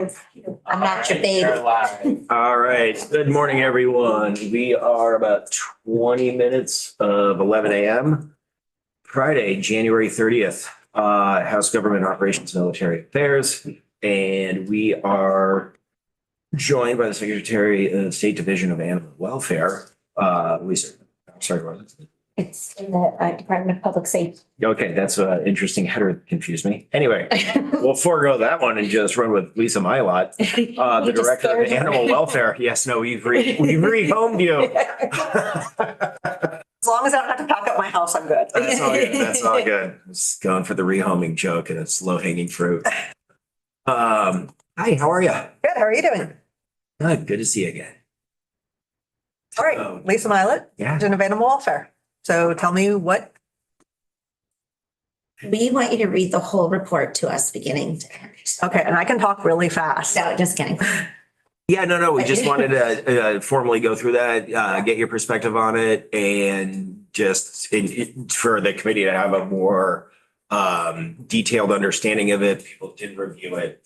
I'm not your baby. All right. Good morning, everyone. We are about 20 minutes of 11 a.m. Friday, January 30th, House Government Operations Military Affairs. And we are joined by the Secretary of the State Division of Animal Welfare, Lisa. Sorry, what was it? It's in the Department of Public Safety. Okay, that's an interesting header that confused me. Anyway, we'll forego that one and just run with Lisa Mylott, the Director of Animal Welfare. Yes, no, we've rehomed you. As long as I don't have to pack up my house, I'm good. That's all good. That's all good. Just going for the rehoming joke and it's low hanging fruit. Hi, how are you? Good. How are you doing? Good to see you again. All right. Lisa Mylott, Yeah. Division of Animal Welfare. So tell me what. We want you to read the whole report to us beginning to end. Okay. And I can talk really fast. No, just kidding. Yeah, no. We just wanted to formally go through that, get your perspective on it, and just for the committee to have a more detailed understanding of it. People did review it,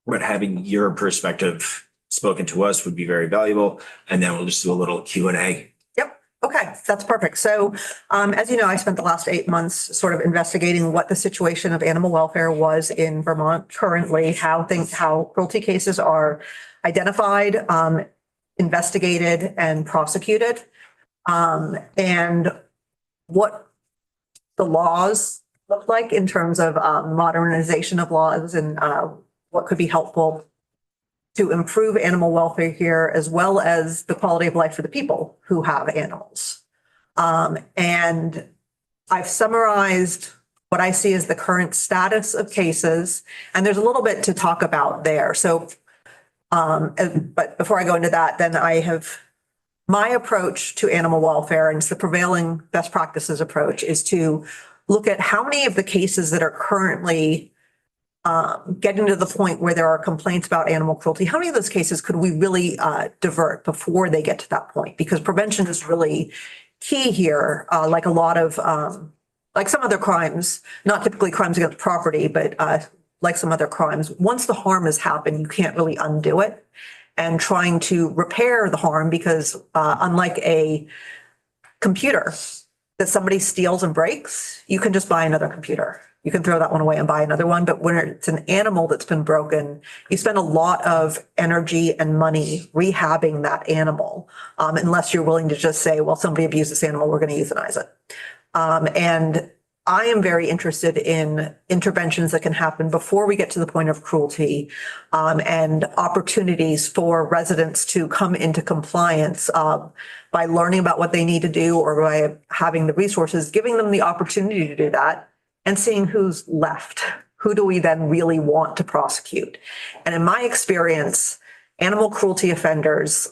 but having your perspective spoken to us would be very valuable. And then we'll just do a little Q&A. Okay, that's perfect. So, as you know, I spent the last 8 months sort of investigating what the situation of animal welfare was in Vermont currently, how cruelty cases are identified, investigated, and prosecuted, and what the laws look like in terms of modernization of laws and what could be helpful to improve animal welfare here, as well as the quality of life for the people who have animals. And I've summarized what I see as the current status of cases, and there's a little bit to talk about there. So, but before I go into that, then I have my approach to animal welfare, and it's the prevailing best practices approach, is to look at how many of the cases that are currently getting to the point where there are complaints about animal cruelty, how many of those cases could we really divert before they get to that point? Because prevention is really key here, like a lot of, like some other crimes, not typically crimes against property, but like some other crimes, once the harm has happened, you can't really undo it. And trying to repair the harm, because unlike a computer that somebody steals and breaks, you can just buy another computer. You can throw that one away and buy another one. But when it's an animal that's been broken, you spend a lot of energy and money rehabbing that animal, unless you're willing to just say, well, somebody abused this animal, we're going to euthanize it. And I am very interested in interventions that can happen before we get to the point of cruelty, and opportunities for residents to come into compliance by learning about what they need to do, or by having the resources, giving them the opportunity to do that, and seeing who's left. Who do we then really want to prosecute? And in my experience, animal cruelty offenders,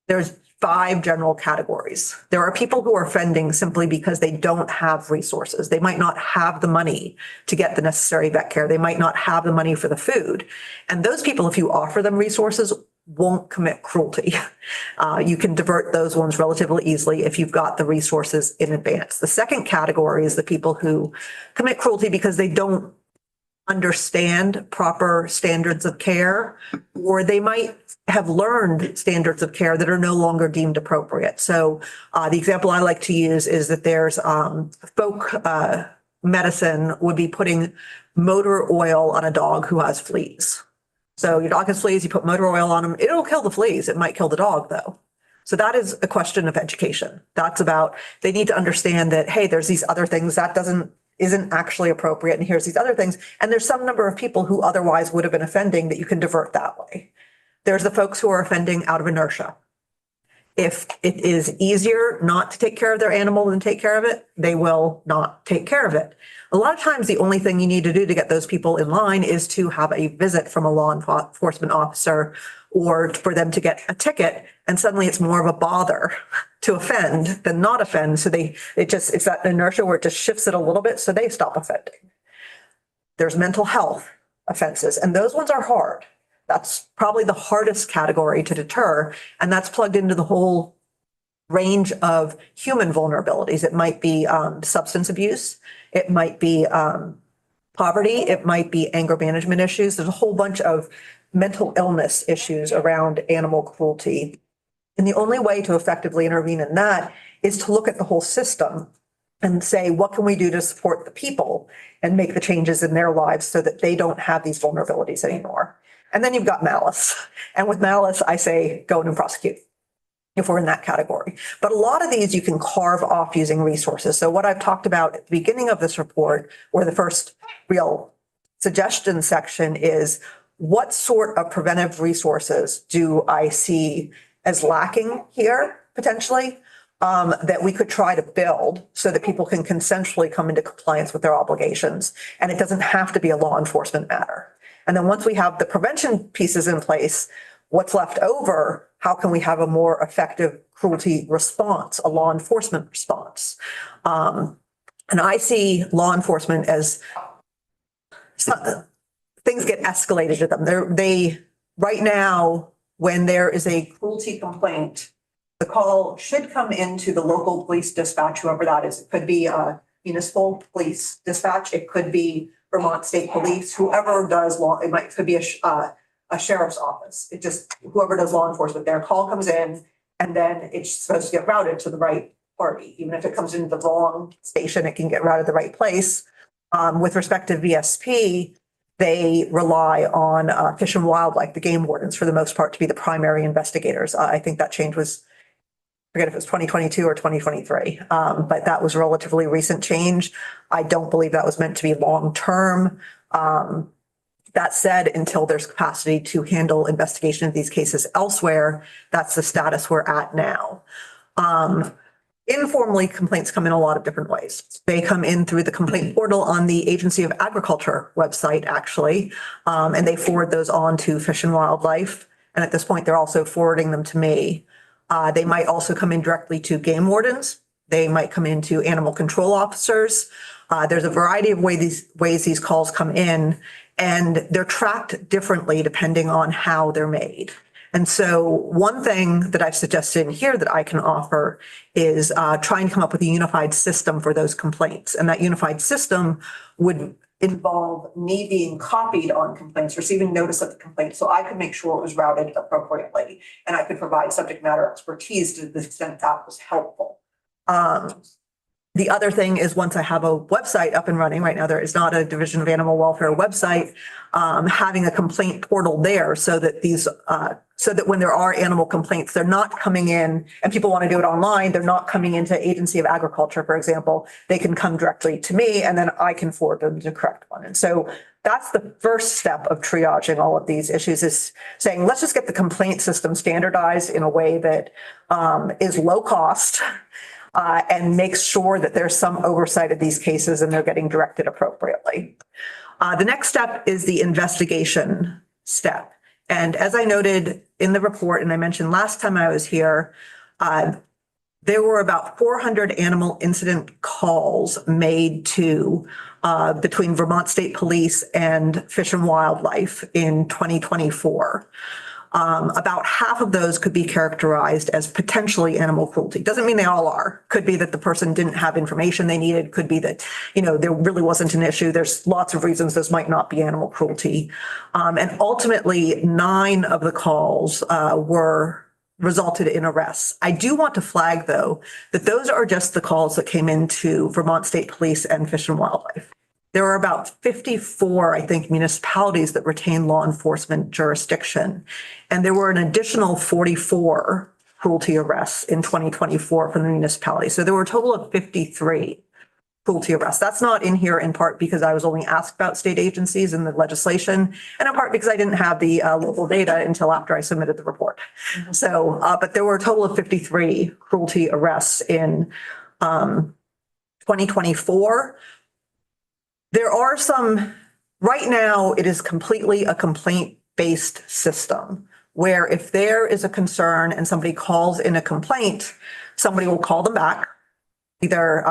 there's 5 general categories. There are people who are offending simply because they don't have resources. They might not have the money to get the necessary vet care. They might not have the money for the food. And those people, if you offer them resources, won't commit cruelty. You can divert those ones relatively easily if you've got the resources in advance. The second category is the people who commit cruelty because they don't understand proper standards of care, or they might have learned standards of care that are no longer deemed appropriate. So the example I like to use is that there's folk medicine would be putting motor oil on a dog who has fleas. So your dog has fleas, you put motor oil on them, it'll kill the fleas. It might kill the dog though. So that is a question of education. That's about, they need to understand that, hey, there's these other things that isn't actually appropriate. And here's these other things. And there's some number of people who otherwise would have been offending that you can divert that way. There's the folks who are offending out of inertia. If it is easier not to take care of their animal than take care of it, they will not take care of it. A lot of times, the only thing you need to do to get those people in line is to have a visit from a law enforcement officer, or for them to get a ticket. And suddenly it's more of a bother to offend than not offend. So it's that inertia where it just shifts it a little bit. So they stop offending. There's mental health offenses, and those ones are hard. That's probably the hardest category to deter. And that's plugged into the whole range of human vulnerabilities. It might be substance abuse. It might be poverty. It might be anger management issues. There's a whole bunch of mental illness issues around animal cruelty. And the only way to effectively intervene in that is to look at the whole system and say, what can we do to support the people and make the changes in their lives so that they don't have these vulnerabilities anymore? And then you've got malice. And with malice, I say, go in and prosecute if we're in that category. But a lot of these you can carve off using resources. So what I've talked about at the beginning of this report, or the first real suggestion section, is what sort of preventive resources do I see as lacking here potentially, that we could try to build so that people can consensually come into compliance with their obligations. And it doesn't have to be a law enforcement matter. And then once we have the prevention pieces in place, what's left over, how can we have a more effective cruelty response, a law enforcement response? And I see law enforcement as things get escalated to them. They right now, when there is a cruelty complaint, the call should come into the local police dispatch, whoever that is. It could be a municipal police dispatch. It could be Vermont State Police, whoever does law. Could be a sheriff's office. It just, whoever does law enforcement, their call comes in and then it's supposed to get routed to the right party. Even if it comes into the wrong station, it can get routed to the right place. With respect to VSP, they rely on Fish and Wildlife, the game wardens, for the most part, to be the primary investigators. I think that change was, I forget if it was 2022 or 2023, but that was a relatively recent change. I don't believe that was meant to be long-term. That said, until there's capacity to handle investigation of these cases elsewhere, that's the status we're at now. Informally, complaints come in a lot of different ways. They come in through the complaint portal on the Agency of Agriculture website, actually, and they forward those on to Fish and Wildlife. And at this point, they're also forwarding them to me. They might also come in directly to game wardens. They might come into animal control officers. There's a variety of ways these calls come in, and they're tracked differently depending on how they're made. And so one thing that I've suggested in here that I can offer is trying to come up with a unified system for those complaints. And that unified system would involve me being copied on complaints, receiving notice of the complaint, so I could make sure it was routed appropriately. And I could provide subject matter expertise to the extent that was helpful. The other thing is, once I have a website up and running, right now there is not a Division of Animal Welfare website, having a complaint portal there so that so that when there are animal complaints, they're not coming in and people want to do it online. They're not coming into Agency of Agriculture, for example. They can come directly to me and then I can forward them to the correct one. And so that's the first step of triaging all of these issues, is saying, let's just get the complaint system standardized in a way that is low cost, and makes sure that there's some oversight of these cases and they're getting directed appropriately. The next step is the investigation step. And as I noted in the report, and I mentioned last time I was here, there were about 400 animal incident calls made to between Vermont State Police and Fish and Wildlife in 2024. About half of those could be characterized as potentially animal cruelty. Doesn't mean they all are. Could be that the person didn't have information they needed. Could be that, there really wasn't an issue. There's lots of reasons those might not be animal cruelty. And ultimately, 9 of the calls were resulted in arrests. I do want to flag, though, that those are just the calls that came into Vermont State Police and Fish and Wildlife. There are about 54, I think, municipalities that retain law enforcement jurisdiction. And there were an additional 44 cruelty arrests in 2024 from the municipality. So there were a total of 53 cruelty arrests. That's not in here in part because I was only asked about state agencies in the legislation, and in part because I didn't have the local data until after I submitted the report. Mm-hmm. So, but there were a total of 53 cruelty arrests in 2024. There are some, right now, it is completely a complaint-based system where if there is a concern and somebody calls in a complaint, somebody will call them back, either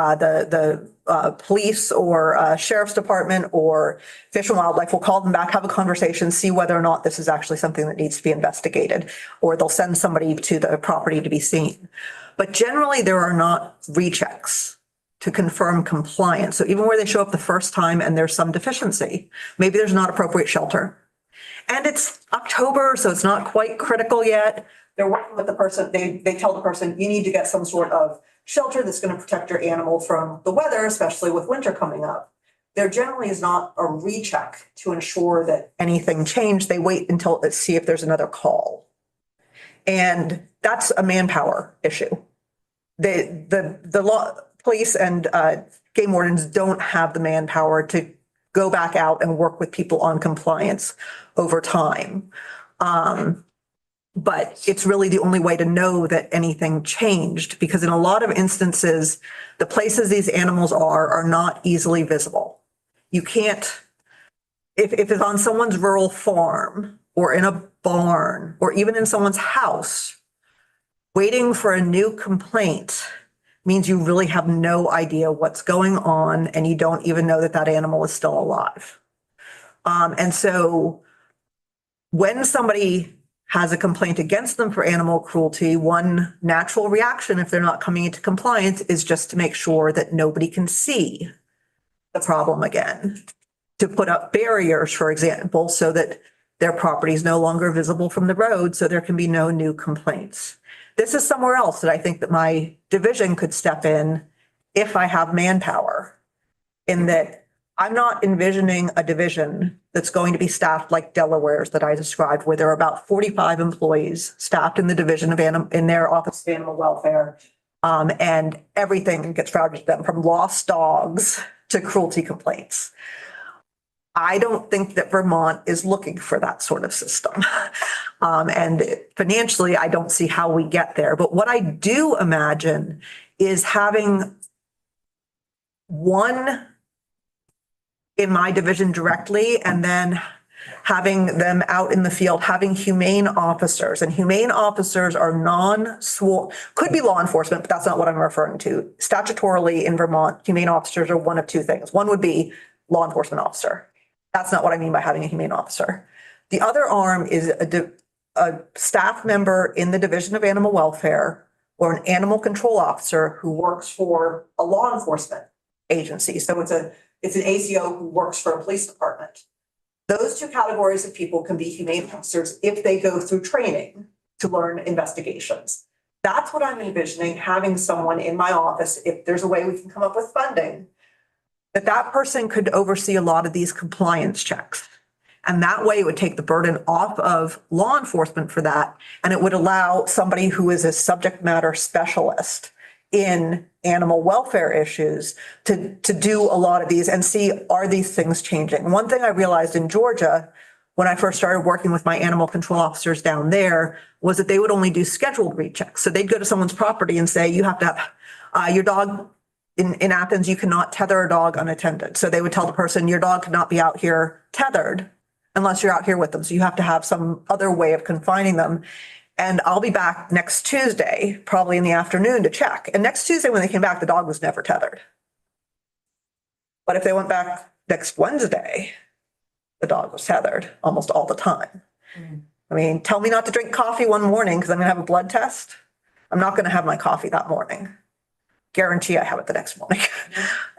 the police or sheriff's department or Fish and Wildlife will call them back, have a conversation, see whether or not this is actually something that needs to be investigated, or they'll send somebody to the property to be seen. But generally, there are not rechecks to confirm compliance. So even where they show up the first time and there's some deficiency, maybe there's not appropriate shelter, And it's October, so it's not quite critical yet. They're working with the person, they tell the person, you need to get some sort of shelter that's going to protect your animal from the weather, especially with winter coming up. There generally is not a recheck to ensure that anything changed. They wait until to see if there's another call. And that's a manpower issue. The law, police and game wardens don't have the manpower to go back out and work with people on compliance over time. But it's really the only way to know that anything changed, because in a lot of instances, the places these animals are not easily visible. You can't, if it's on someone's rural farm or in a barn or even in someone's house, waiting for a new complaint means you really have no idea what's going on and you don't even know that that animal is still alive. And so when somebody has a complaint against them for animal cruelty, one natural reaction, if they're not coming into compliance, is just to make sure that nobody can see the problem again, to put up barriers, for example, so that their property is no longer visible from the road, so there can be no new complaints. This is somewhere else that I think that my division could step in if I have manpower, in that I'm not envisioning a division that's going to be staffed like Delaware's that I described, where there are about 45 employees staffed in the division of in their office of animal welfare. And everything gets routed to them, from lost dogs to cruelty complaints. I don't think that Vermont is looking for that sort of system. And financially, I don't see how we get there. But what I do imagine is having one in my division directly, and then having them out in the field, having humane officers. And humane officers are non-sworn, could be law enforcement, but that's not what I'm referring to. Statutorily in Vermont, humane officers are one of two things. One would be law enforcement officer. That's not what I mean by having a humane officer. The other arm is a staff member in the Division of Animal Welfare or an animal control officer who works for a law enforcement agency. So it's an ACO who works for a police department. Those two categories of people can be humane officers if they go through training to learn investigations. That's what I'm envisioning, having someone in my office, if there's a way we can come up with funding, that person could oversee a lot of these compliance checks. And that way it would take the burden off of law enforcement for that. And it would allow somebody who is a subject matter specialist in animal welfare issues to do a lot of these and see, are these things changing? One thing I realized in Georgia when I first started working with my animal control officers down there was that they would only do scheduled rechecks. So they'd go to someone's property and say, you have to have your dog in Athens, you cannot tether a dog unattended. So they would tell the person, your dog cannot be out here tethered unless you're out here with them. So you have to have some other way of confining them. And I'll be back next Tuesday, probably in the afternoon, to check. And next Tuesday when they came back, the dog was never tethered. But if they went back next Wednesday, the dog was tethered almost all the time. I mean, tell me not to drink coffee one morning because I'm going to have a blood test. I'm not going to have my coffee that morning. Guarantee I have it the next morning.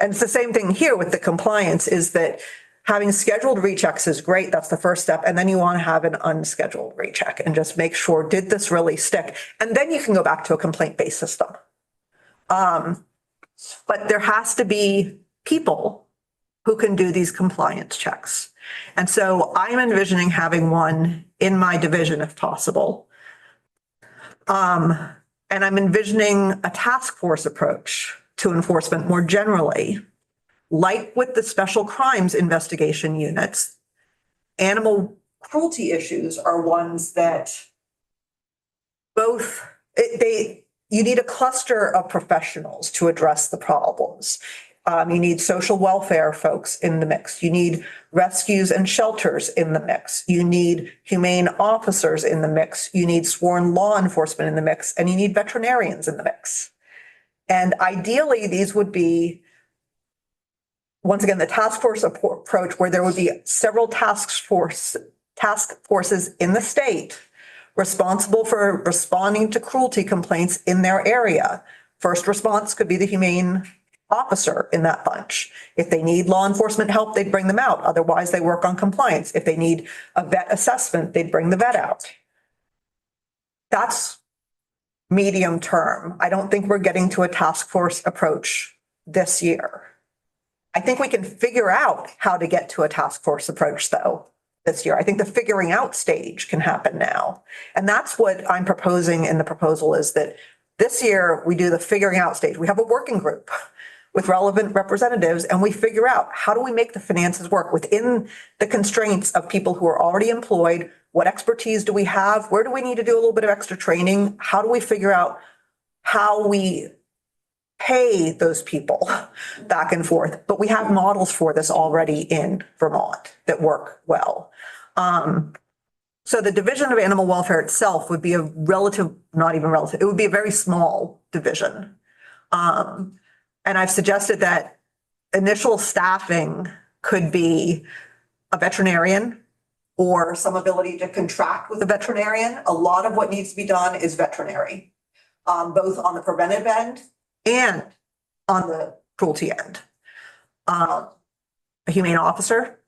And it's the same thing here with the compliance, is that having scheduled rechecks is great. That's the first step. And then you want to have an unscheduled recheck and just make sure, did this really stick? And then you can go back to a complaint-based system. But there has to be people who can do these compliance checks. And so I'm envisioning having one in my division if possible. And I'm envisioning a task force approach to enforcement more generally. Like with the special crimes investigation units, animal cruelty issues are ones that you need a cluster of professionals to address the problems. You need social welfare folks in the mix. You need rescues and shelters in the mix. You need humane officers in the mix. You need sworn law enforcement in the mix, and you need veterinarians in the mix. And ideally, these would be, once again, the task force approach, where there would be several task forces in the state responsible for responding to cruelty complaints in their area. First response could be the humane officer in that bunch. If they need law enforcement help, they'd bring them out. Otherwise, they work on compliance. If they need a vet assessment, they'd bring the vet out. That's medium term. I don't think we're getting to a task force approach this year. I think we can figure out how to get to a task force approach though this year. I think the figuring out stage can happen now. And that's what I'm proposing in the proposal is that this year we do the figuring out stage. We have a working group with relevant representatives and we figure out how do we make the finances work within the constraints of people who are already employed. What expertise do we have? Where do we need to do a little bit of extra training? How do we figure out how we pay those people back and forth? But we have models for this already in Vermont that work well. So the Division of Animal Welfare itself would be a relative, not even relative, it would be a very small division. And I've suggested that initial staffing could be a veterinarian or some ability to contract with a veterinarian. A lot of what needs to be done is veterinary, both on the preventive end and on the cruelty end. A humane officer,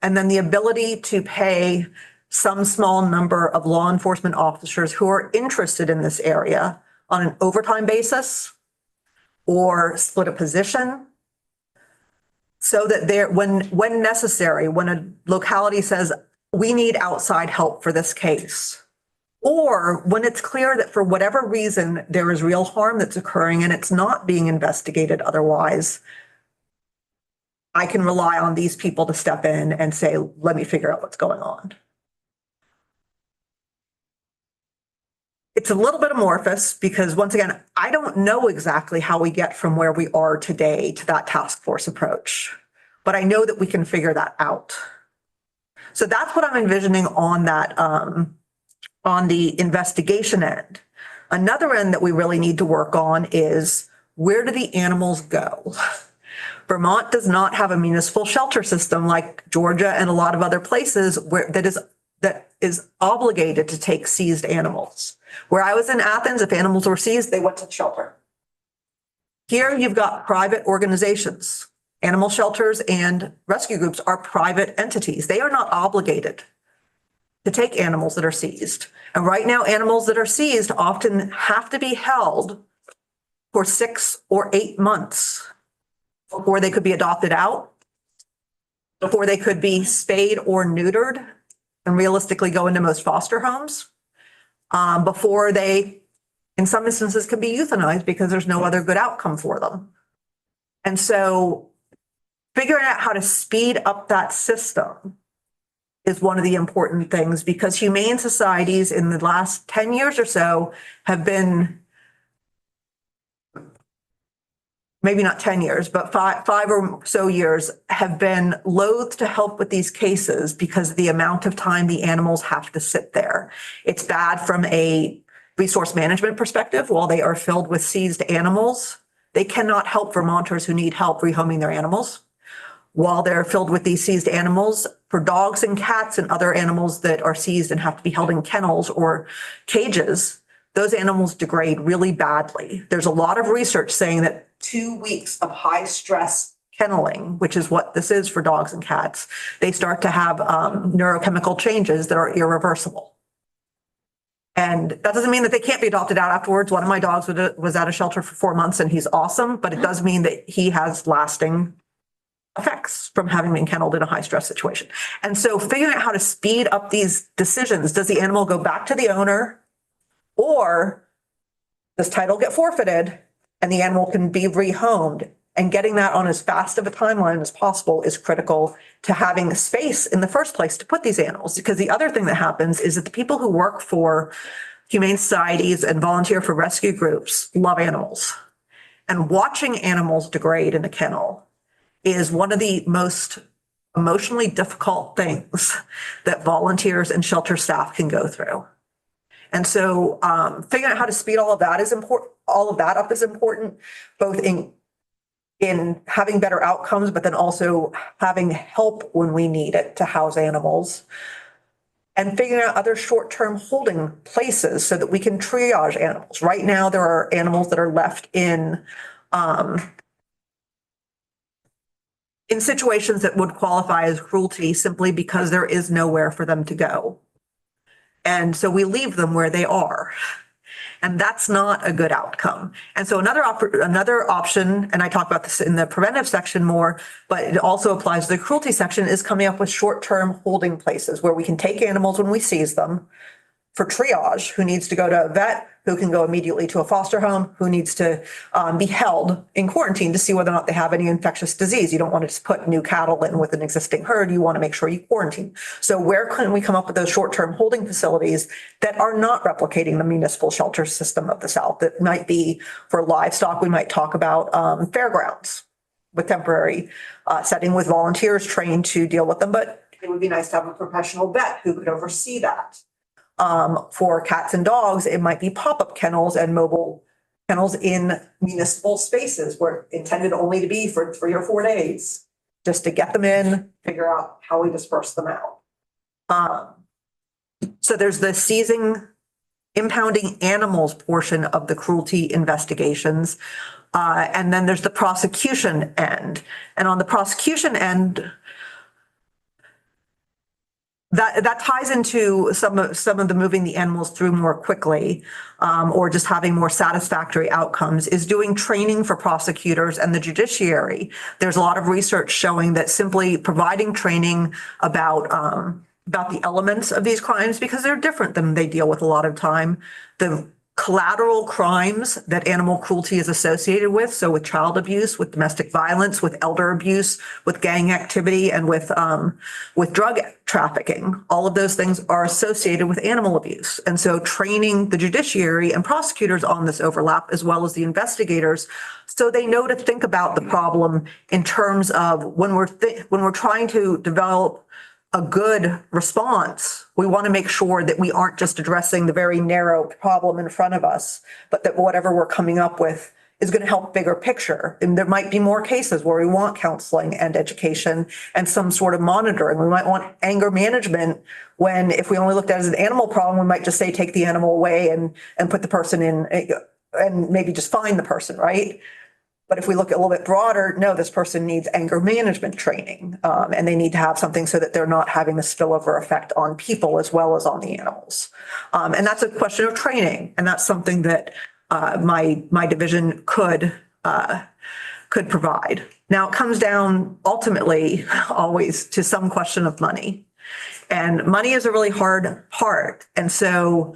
and then the ability to pay some small number of law enforcement officers who are interested in this area on an overtime basis or split a position so that there, when necessary, when a locality says, we need outside help for this case, or when it's clear that for whatever reason, there is real harm that's occurring and it's not being investigated otherwise, I can rely on these people to step in and say, let me figure out what's going on. It's a little bit amorphous because once again, I don't know exactly how we get from where we are today to that task force approach, but I know that we can figure that out. So that's what I'm envisioning on that, on the investigation end. Another end that we really need to work on is where do the animals go? Vermont does not have a municipal shelter system like Georgia and a lot of other places where that is obligated to take seized animals. Where I was in Athens, if animals were seized, they went to the shelter. Here you've got private organizations. Animal shelters and rescue groups are private entities. They are not obligated to take animals that are seized. And right now, animals that are seized often have to be held for 6 or 8 months before they could be adopted out, before they could be spayed or neutered and realistically go into most foster homes, before they, in some instances, can be euthanized because there's no other good outcome for them. And so figuring out how to speed up that system is one of the important things because humane societies in the last 10 years or so have been, maybe not 10 years, but five or so years have been loath to help with these cases because of the amount of time the animals have to sit there. It's bad from a resource management perspective. While they are filled with seized animals, they cannot help Vermonters who need help rehoming their animals. While they're filled with these seized animals, for dogs and cats and other animals that are seized and have to be held in kennels or cages, those animals degrade really badly. There's a lot of research saying that 2 weeks of high stress kenneling, which is what this is for dogs and cats, they start to have neurochemical changes that are irreversible. And that doesn't mean that they can't be adopted out afterwards. One of my dogs was at a shelter for 4 months and he's awesome, but it does mean that he has lasting effects from having been kenneled in a high stress situation. And so figuring out how to speed up these decisions, does the animal go back to the owner or does title get forfeited and the animal can be rehomed? And getting that on as fast of a timeline as possible is critical to having the space in the first place to put these animals. Because the other thing that happens is that the people who work for humane societies and volunteer for rescue groups love animals. And watching animals degrade in a kennel is one of the most emotionally difficult things that volunteers and shelter staff can go through. And so figuring out how to speed all of that is important. All of that up is important, both in having better outcomes, but then also having help when we need it to house animals and figuring out other short-term holding places so that we can triage animals. Right now, there are animals that are left in in situations that would qualify as cruelty simply because there is nowhere for them to go. And so we leave them where they are. And that's not a good outcome. And so another option, and I talk about this in the preventive section more, but it also applies to the cruelty section, is coming up with short-term holding places where we can take animals when we seize them for triage, who needs to go to a vet, who can go immediately to a foster home, who needs to be held in quarantine to see whether or not they have any infectious disease. You don't want to just put new cattle in with an existing herd. You want to make sure you quarantine. So where can we come up with those short-term holding facilities that are not replicating the municipal shelter system of the South? That might be for livestock. We might talk about fairgrounds with temporary setting with volunteers trained to deal with them. But it would be nice to have a professional vet who could oversee that. For cats and dogs, it might be pop-up kennels and mobile kennels in municipal spaces where intended only to be for 3 or 4 days, just to get them in, figure out how we disperse them out. So there's the seizing, impounding animals portion of the cruelty investigations. And then there's the prosecution end. And on the prosecution end, that ties into some of the moving the animals through more quickly, or just having more satisfactory outcomes, is doing training for prosecutors and the judiciary. There's a lot of research showing that simply providing training about the elements of these crimes, because they're different than they deal with a lot of time. The collateral crimes that animal cruelty is associated with, so with child abuse, with domestic violence, with elder abuse, with gang activity, and with drug trafficking, all of those things are associated with animal abuse. And so training the judiciary and prosecutors on this overlap, as well as the investigators, so they know to think about the problem in terms of when we're trying to develop a good response, we want to make sure that we aren't just addressing the very narrow problem in front of us, but that whatever we're coming up with is going to help bigger picture. And there might be more cases where we want counseling and education and some sort of monitoring. We might want anger management when, if we only looked at it as an animal problem, we might just say, take the animal away and put the person in and maybe just fine the person, right? But if we look a little bit broader, no, this person needs anger management training, and they need to have something so that they're not having the spillover effect on people as well as on the animals. And that's a question of training, and that's something that my division could provide. Now, it comes down ultimately always to some question of money, and money is a really hard part. And so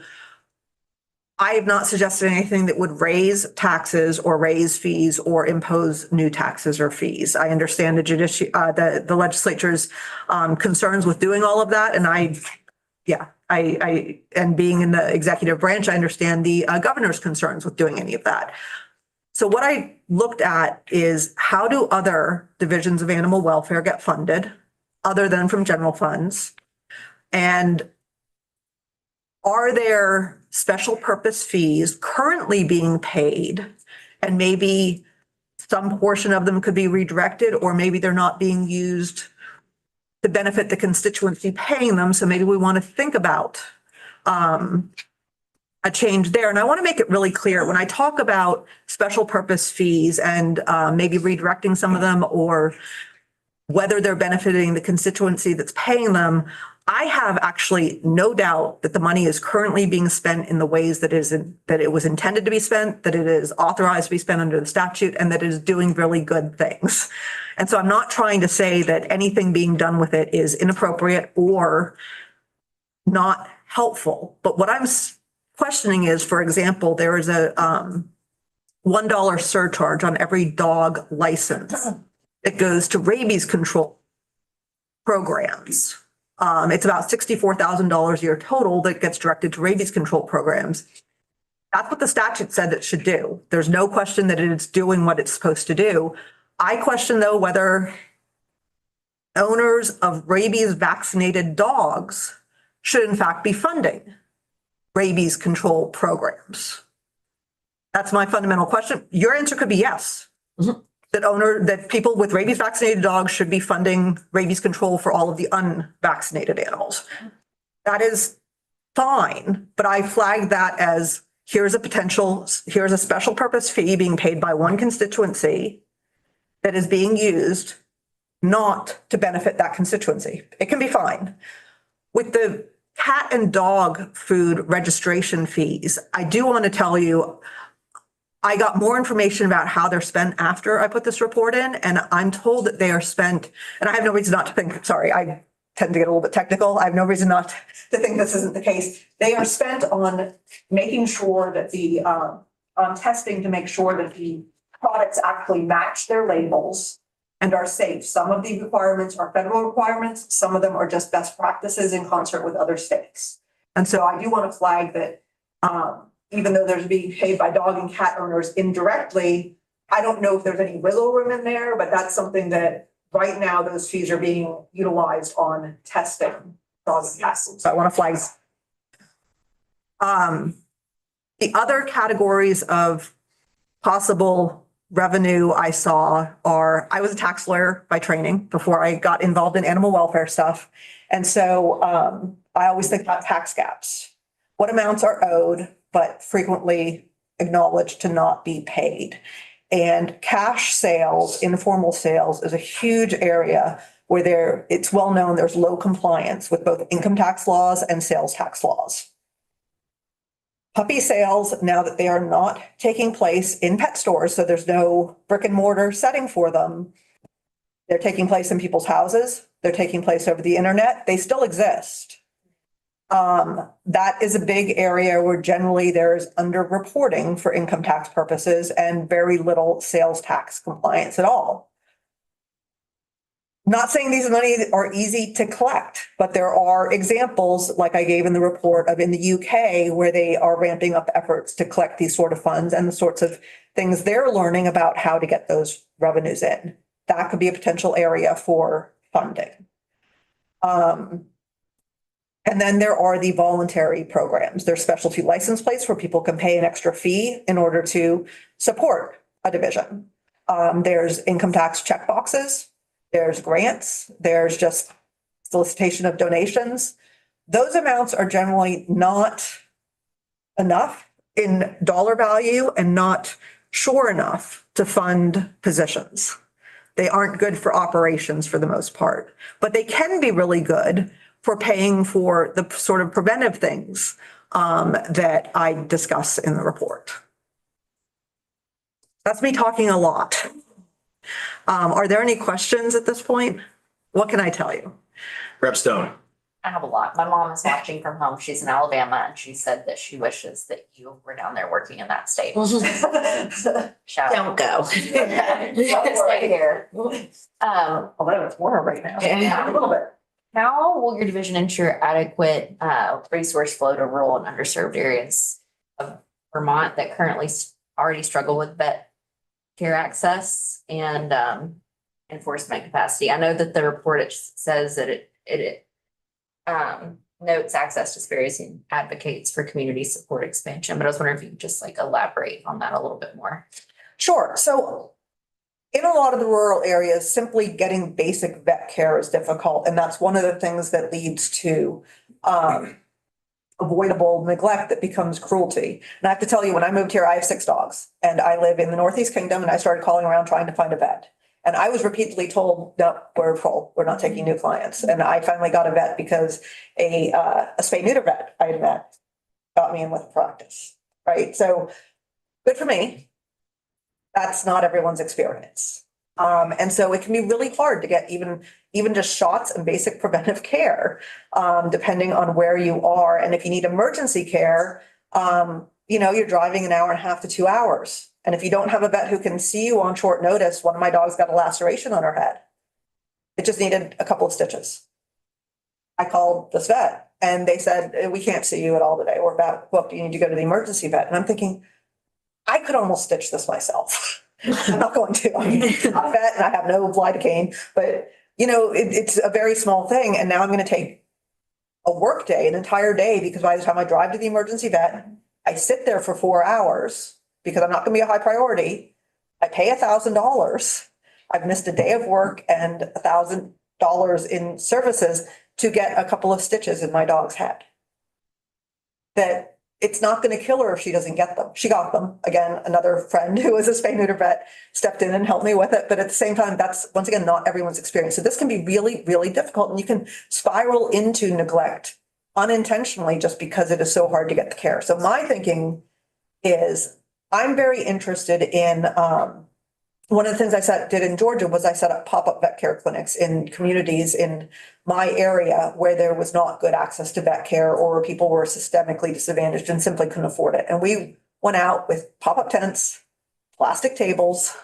I have not suggested anything that would raise taxes or raise fees or impose new taxes or fees. I understand the legislature's concerns with doing all of that, and I and being in the executive branch, I understand the governor's concerns with doing any of that. So what I looked at is, how do other divisions of animal welfare get funded other than from general funds? And are there special purpose fees currently being paid, and maybe some portion of them could be redirected, or maybe they're not being used to benefit the constituency paying them? So maybe we want to think about a change there. And I want to make it really clear when I talk about special purpose fees and maybe redirecting some of them, or whether they're benefiting the constituency that's paying them, I have actually no doubt that the money is currently being spent in the ways that it was intended to be spent, that it is authorized to be spent under the statute, and that it is doing really good things. And so I'm not trying to say that anything being done with it is inappropriate or not helpful. But what I'm questioning is, for example, there is a $1 surcharge on every dog license that goes to rabies control programs. It's about $64,000 a year total that gets directed to rabies control programs. That's what the statute said it should do. There's no question that it's doing what it's supposed to do. I question, though, whether owners of rabies vaccinated dogs should in fact be funding rabies control programs. That's my fundamental question. Your answer could be yes. Mm-hmm. That people with rabies vaccinated dogs should be funding rabies control for all of the unvaccinated animals. That is fine, but I flagged that as, here's a special purpose fee being paid by one constituency that is being used not to benefit that constituency. It can be fine. With the cat and dog food registration fees, I do want to tell you, I got more information about how they're spent after I put this report in, and I'm told that they are spent, and I have no reason not to think, sorry, I tend to get a little bit technical. I have no reason not to think this isn't the case. They are spent on making sure that on testing to make sure that the products actually match their labels and are safe. Some of the requirements are federal requirements. Some of them are just best practices in concert with other states. And so I do want to flag that, even though there's being paid by dog and cat owners indirectly, I don't know if there's any wiggle room in there, but that's something that right now those fees are being utilized on testing dogs and cats. So I want to flag. The other categories of possible revenue I saw are, I was a tax lawyer by training before I got involved in animal welfare stuff. And so I always think about tax gaps. What amounts are owed, but frequently acknowledged to not be paid. And cash sales, informal sales is a huge area where it's well known there's low compliance with both income tax laws and sales tax laws. Puppy sales, now that they are not taking place in pet stores, so there's no brick and mortar setting for them, they're taking place in people's houses, they're taking place over the internet, they still exist. That is a big area where generally there's underreporting for income tax purposes and very little sales tax compliance at all. Not saying these money are easy to collect, but there are examples, like I gave in the report, of in the UK where they are ramping up efforts to collect these sort of funds and the sorts of things they're learning about how to get those revenues in. That could be a potential area for funding. And then there are the voluntary programs. There's specialty license plates where people can pay an extra fee in order to support a division. There's income tax check boxes. There's grants. There's just solicitation of donations. Those amounts are generally not enough in dollar value and not sure enough to fund positions. They aren't good for operations for the most part, but they can be really good for paying for the sort of preventive things that I discuss in the report. That's me talking a lot. Are there any questions at this point? What can I tell you? Rep Stone. I have a lot. My mom is watching from home. She's in Alabama and she said that she wishes that you were down there working in that state. Shout Don't out. go. Stay here. Although it's warmer right now. Yeah. A little bit. How will your division ensure adequate resource flow to rural and underserved areas of Vermont that currently already struggle with vet care access and enforcement capacity? I know that the report says that it notes access disparities and advocates for community support expansion, but I was wondering if you could just like elaborate on that a little bit more. Sure. So in a lot of the rural areas, simply getting basic vet care is difficult. And that's one of the things that leads to avoidable neglect that becomes cruelty. And I have to tell you, when I moved here, I have 6 dogs and I live in the Northeast Kingdom, and I started calling around trying to find a vet. And I was repeatedly told, no, we're full. We're not taking new clients. And I finally got a vet because a spay neuter vet I had met got me in with practice, right? So good for me. That's not everyone's experience. And so it can be really hard to get even just shots and basic preventive care, depending on where you are. And if you need emergency care, you're driving an hour and a half to 2 hours. And if you don't have a vet who can see you on short notice, one of my dogs got a laceration on her head. It just needed a couple of stitches. I called this vet and they said, we can't see you at all today. We're about booked. You need to go to the emergency vet. And I'm thinking, I could almost stitch this myself. I'm not going to. I'm not a vet and I have no lidocaine, but it's a very small thing. And now I'm going to take a work day, an entire day, because by the time I drive to the emergency vet, I sit there for 4 hours because I'm not going to be a high priority. I pay $1,000. I've missed a day of work and $1,000 in services to get a couple of stitches in my dog's head. That it's not going to kill her if she doesn't get them. She got them. Again, another friend who was a spay neuter vet stepped in and helped me with it. But at the same time, that's, once again, not everyone's experience. So this can be really, really difficult, and you can spiral into neglect unintentionally just because it is so hard to get the care. So my thinking is, I'm very interested in, one of the things did in Georgia was I set up pop-up vet care clinics in communities in my area where there was not good access to vet care, or people were systemically disadvantaged and simply couldn't afford it. And we went out with pop-up tents, plastic tables,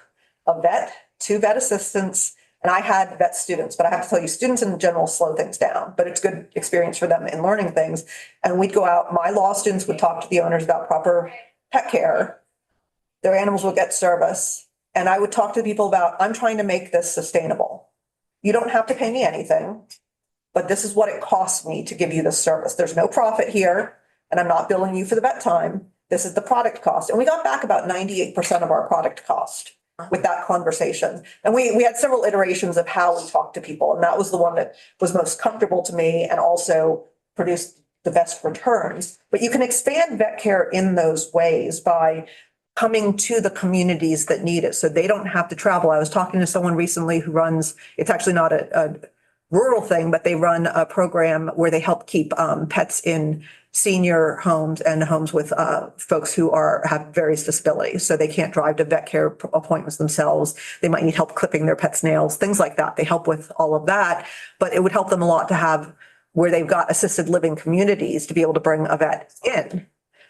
a vet, 2 vet assistants, and I had vet students. But I have to tell you, students in general slow things down, but it's good experience for them in learning things. And we'd go out, my law students would talk to the owners about proper pet care. Their animals would get service. And I would talk to people about, I'm trying to make this sustainable. You don't have to pay me anything, but this is what it costs me to give you this service. There's no profit here, and I'm not billing you for the vet time. This is the product cost. And we got back about 98% of our product cost with that conversation. And we had several iterations of how we talked to people. And that was the one that was most comfortable to me and also produced the best returns. But you can expand vet care in those ways by coming to the communities that need it, so they don't have to travel. I was talking to someone recently who runs, it's actually not a rural thing, but they run a program where they help keep pets in senior homes and homes with folks who have various disabilities. So they can't drive to vet care appointments themselves. They might need help clipping their pet's nails, things like that. They help with all of that, but it would help them a lot to have where they've got assisted living communities to be able to bring a vet in.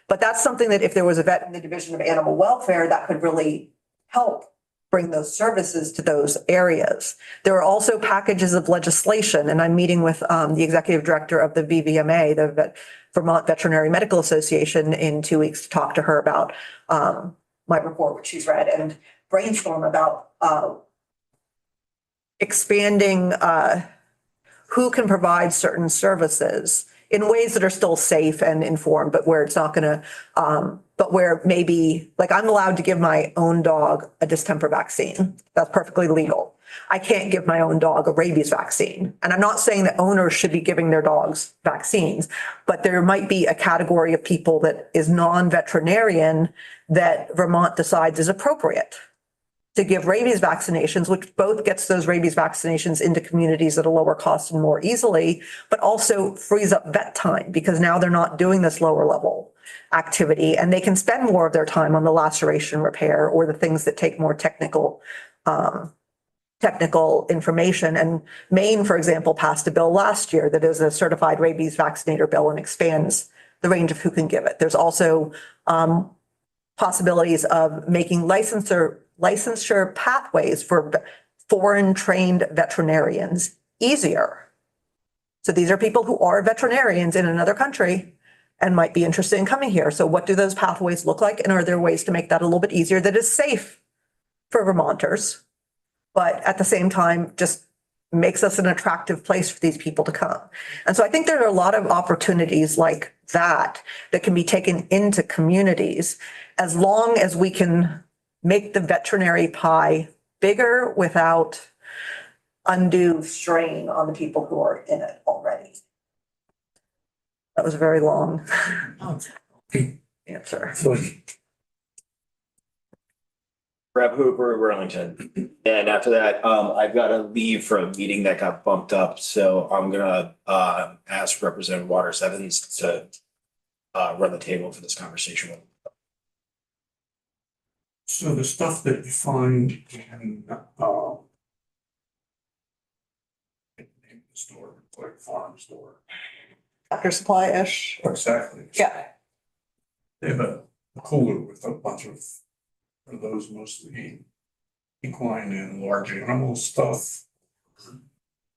But that's something that if there was a vet in the Division of Animal Welfare, that could really help bring those services to those areas. There are also packages of legislation, and I'm meeting with the executive director of the VVMA, the Vermont Veterinary Medical Association, in 2 weeks to talk to her about my report, which she's read, and brainstorm about expanding who can provide certain services in ways that are still safe and informed, but where it's not going to, but where maybe, like, I'm allowed to give my own dog a distemper vaccine. That's perfectly legal. I can't give my own dog a rabies vaccine. And I'm not saying that owners should be giving their dogs vaccines, but there might be a category of people that is non-veterinarian that Vermont decides is appropriate to give rabies vaccinations, which both gets those rabies vaccinations into communities at a lower cost and more easily, but also frees up vet time because now they're not doing this lower level activity and they can spend more of their time on the laceration repair or the things that take more technical information. And Maine, for example, passed a bill last year that is a certified rabies vaccinator bill and expands the range of who can give it. There's also possibilities of making licensure pathways for foreign trained veterinarians easier. So these are people who are veterinarians in another country and might be interested in coming here. So what do those pathways look like? And are there ways to make that a little bit easier that is safe for Vermonters, but at the same time just makes us an attractive place for these people to come? And so I think there are a lot of opportunities like that that can be taken into communities as long as we can make the veterinary pie bigger without undue strain on the people who are in it already. That was a very long answer. Rep Hooper, Burlington. And after that, I've got to leave for a meeting that got bumped up. So I'm going to ask Representative Waters Evans to run the table for this conversation. So the stuff that you find in the store, like farm store. Tractor Supply-ish. Exactly. Yeah. They have a cooler with a bunch of, are those mostly equine and large animal stuff?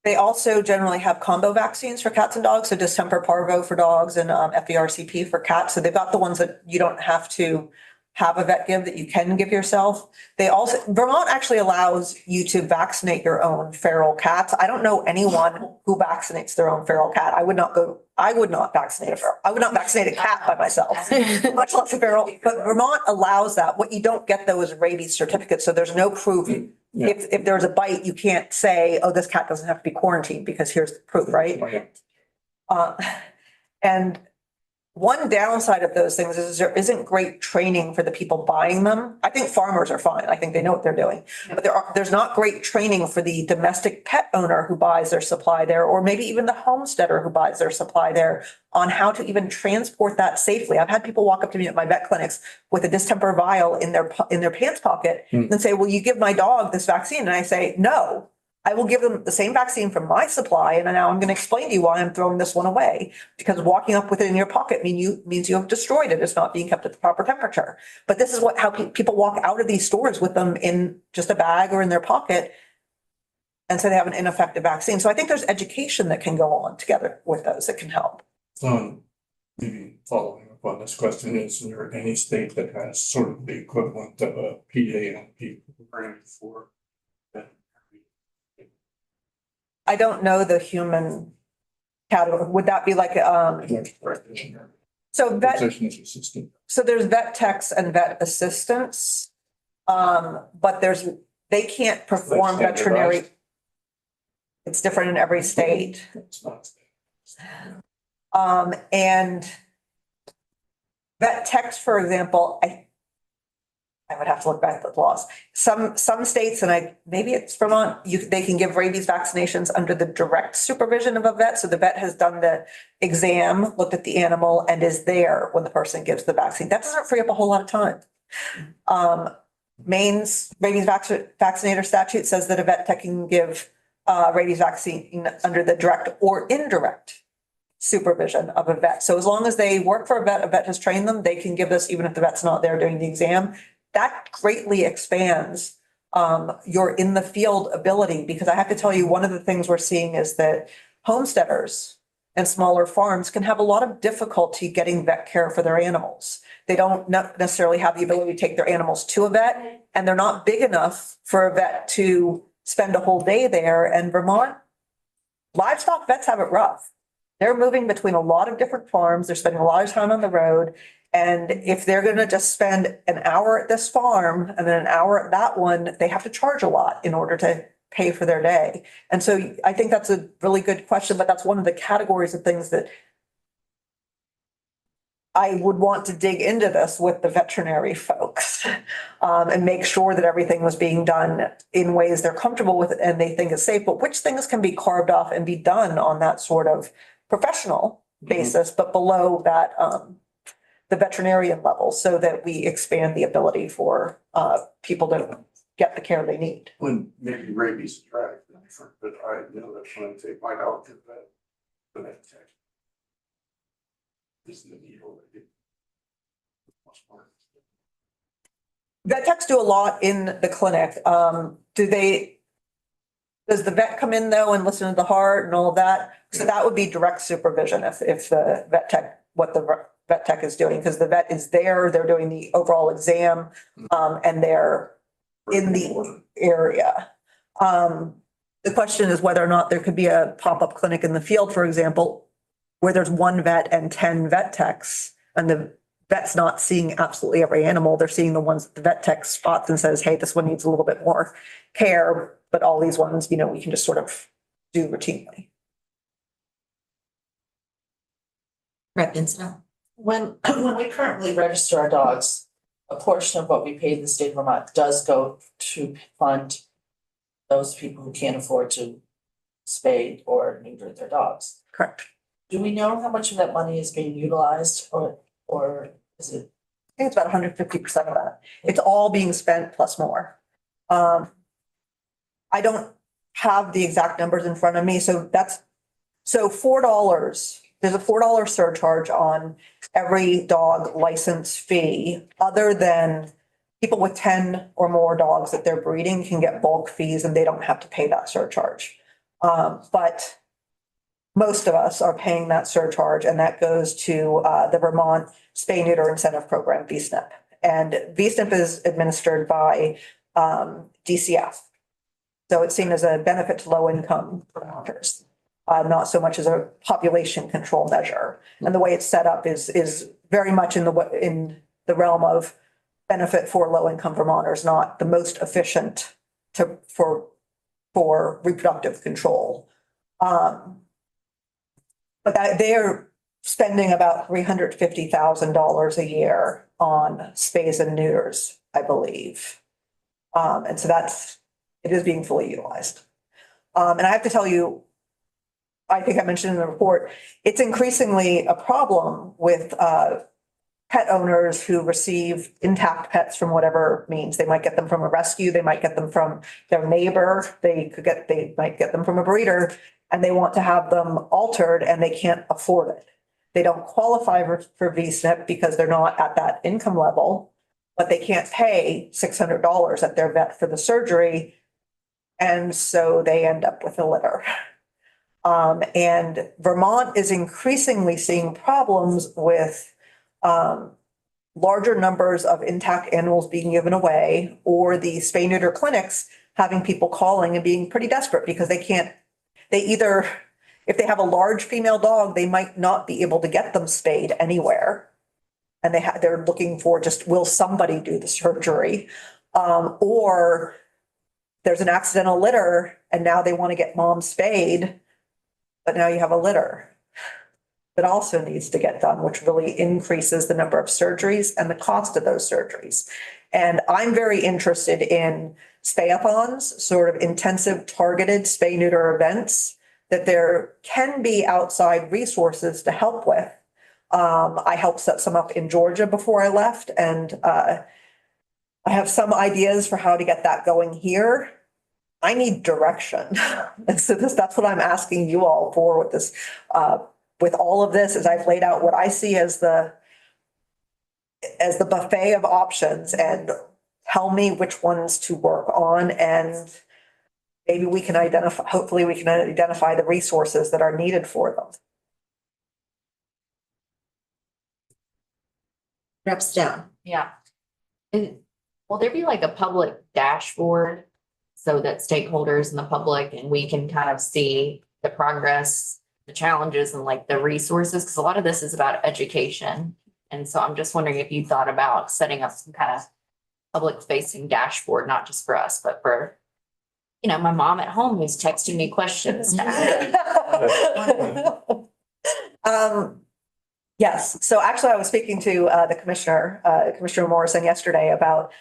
They also generally have combo vaccines for cats and dogs. So distemper parvo for dogs and FERCP for cats. So they've got the ones that you don't have to have a vet give that you can give yourself. They also, Vermont actually allows you to vaccinate your own feral cats. I don't know anyone who vaccinates their own feral cat. I would not vaccinate a cat by myself, much less a feral. But Vermont allows that. What you don't get though is a rabies certificate. So there's no proof. Yeah. If there's a bite, you can't say, oh, this cat doesn't have to be quarantined because here's the proof, right? Oh, yeah. And One downside of those things is there isn't great training for the people buying them. I think farmers are fine. I think they know what they're doing. But there's not great training for the domestic pet owner who buys their supply there, or maybe even the homesteader who buys their supply there on how to even transport that safely. I've had people walk up to me at my vet clinics with a distemper vial in their pants pocket and say, will you give my dog this vaccine? And I say, no. I will give them the same vaccine from my supply, and now I'm going to explain to you why I'm throwing this one away. Because walking up with it in your pocket means you have destroyed it. It's not being kept at the proper temperature. But this is how people walk out of these stores with them in just a bag or in their pocket, and so they have an ineffective vaccine. So I think there's education that can go on together with those that can help. Maybe following up on this question, is there any state that has sort of the equivalent of a PAMP program for that? I don't know the human category. Would that be like, so vet, Physician's assistant. so there's vet techs and vet assistants. But they can't perform Like veterinary. standardized? It's different in every state. It's not. And vet techs, for example, I would have to look back at the laws. Some states, and maybe it's Vermont, they can give rabies vaccinations under the direct supervision of a vet. So the vet has done the exam, looked at the animal, and is there when the person gives the vaccine. That doesn't free up a whole lot of time. Maine's rabies vaccinator statute says that a vet tech can give rabies vaccine under the direct or indirect supervision of a vet. So as long as they work for a vet has trained them, they can give this even if the vet's not there doing the exam. That greatly expands your in the field ability, because I have to tell you, one of the things we're seeing is that homesteaders and smaller farms can have a lot of difficulty getting vet care for their animals. They don't necessarily have the ability to take their animals to a vet, and they're not big enough for a vet to spend a whole day there. And Vermont livestock vets have it rough. They're moving between a lot of different farms. They're spending a lot of time on the road. And if they're going to just spend an hour at this farm and then an hour at that one, they have to charge a lot in order to pay for their day. And so I think that's a really good question, but that's one of the categories of things that I would want to dig into this with the veterinary folks and make sure that everything was being done in ways they're comfortable with and they think is safe, but which things can be carved off and be done on that sort of professional basis, but below that, the veterinarian level, so that we expand the ability for people to get the care they need. When maybe rabies is right, but I know that when I take my dog to the vet tech. Is the needle. Vet techs do a lot in the clinic. Does the vet come in though and listen to the heart and all of that? So that would be direct supervision if the vet tech, what the vet tech is doing, because the vet is there, they're doing the overall exam, and they're in the area. The question is whether or not there could be a pop-up clinic in the field, for example, where there's one vet and 10 vet techs, and the vet's not seeing absolutely every animal. They're seeing the ones that the vet tech spots and says, hey, this one needs a little bit more care, but all these ones, we can just sort of do routinely. Rep Instant. When we currently register our dogs, a portion of what we pay the state of Vermont does go to fund those people who can't afford to spay or neuter their dogs. Correct. Do we know how much of that money is being utilized or is it? I think it's about 150% of that. It's all being spent plus more. I don't have the exact numbers in front of me. So $4, there's a $4 surcharge on every dog license fee, other than people with 10 or more dogs that they're breeding can get bulk fees and they don't have to pay that surcharge. But most of us are paying that surcharge, and that goes to the Vermont Spay Neuter Incentive Program, VSNP. And VSNP is administered by DCF. So it's seen as a benefit to low-income Vermonters, not so much as a population control measure. And the way it's set up is very much in the realm of benefit for low-income Vermonters, not the most efficient for reproductive control. But they're spending about $350,000 a year on spays and neuters, I believe. And so it is being fully utilized. And I have to tell you, I think I mentioned in the report, it's increasingly a problem with pet owners who receive intact pets from whatever means. They might get them from a rescue, they might get them from their neighbor, they might get them from a breeder, and they want to have them altered and they can't afford it. They don't qualify for VSNP because they're not at that income level, but they can't pay $600 at their vet for the surgery. And so they end up with a litter. And Vermont is increasingly seeing problems with larger numbers of intact animals being given away, or the spay neuter clinics having people calling and being pretty desperate because if they have a large female dog, they might not be able to get them spayed anywhere. And they're looking for will somebody do the surgery? Or there's an accidental litter and now they want to get mom spayed, but now you have a litter that also needs to get done, which really increases the number of surgeries and the cost of those surgeries. And I'm very interested in spay-a-thons, sort of intensive targeted spay neuter events that there can be outside resources to help with. I helped set some up in Georgia before I left, and I have some ideas for how to get that going here. I need direction. And so that's what I'm asking you all for with this, with all of this, is I've laid out what I see as the buffet of options, and tell me which ones to work on, and maybe hopefully we can identify the resources that are needed for them. Rep Stone. Yeah. And will there be like a public dashboard so that stakeholders and the public and we can kind of see the progress, the challenges, and like the resources? Because a lot of this is about education. And so I'm just wondering if you thought about setting up some kind of public facing dashboard, not just for us, but for, my mom at home who's texting me questions. Yes. So actually, I was speaking to the Commissioner Morrison yesterday about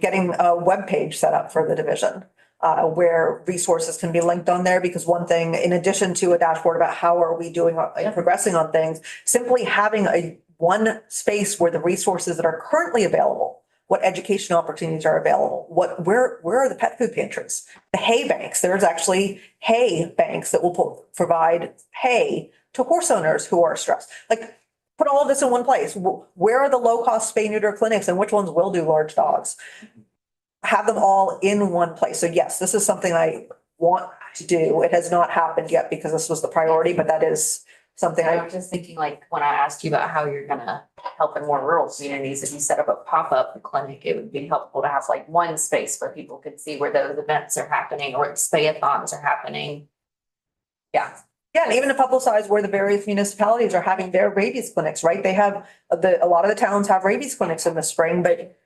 getting a webpage set up for the division where resources can be linked on there. Because one thing, in addition to a dashboard about how are we doing and progressing on things, simply having one space where the resources that are currently available, what education opportunities are available, where are the pet food pantries, the hay banks. There's actually hay banks that will provide hay to horse owners who are stressed. Like, put all of this in one place. Where are the low-cost spay neuter clinics and which ones will do large dogs? Have them all in one place. So yes, this is something I want to do. It has not happened yet because this was the priority, but that is something I was just thinking, like, when I asked you about how you're gonna help in more rural communities, if you set up a pop-up clinic, it would be helpful to have like one space where people could see where those events are happening or spay-a-thons are happening. Yeah. Yeah, and even to publicize where the various municipalities are having their rabies clinics, right? They have a lot of the towns have rabies clinics in the spring, but